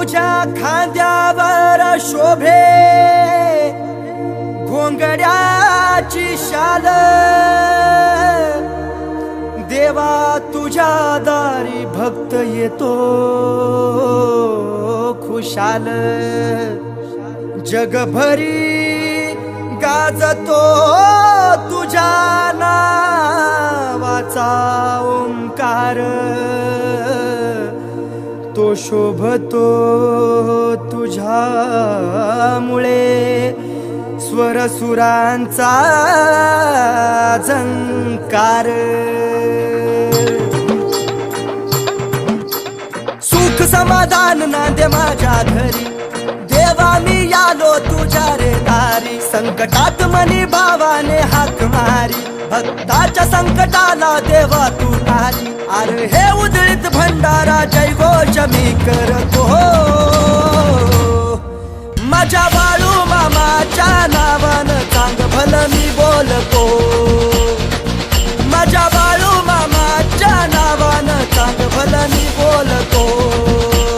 तुझ्या खांद्यावर शोभे घोंगड्याची शाल, देवा तुझ्या दारी भक्त येतो खुशाल। जगभरी गाजतो तुझ्या नावाचा ओंकार, तो शोभतो तुझ्यामुळे स्वरसुरांचा झंकार। सुख समाधान नांदे माझ्या घरी, देवा मी आलो तुझ्या रे दारी। संकटात मनी भावाने हाक मारी, भक्ताच्या संकटाला देवा तू तारी। अरे हे उधळीत भंडारा जय घोष मी करतो, माझ्या बाळू मामाच्या नावानं चांग भलं मी बोलतो।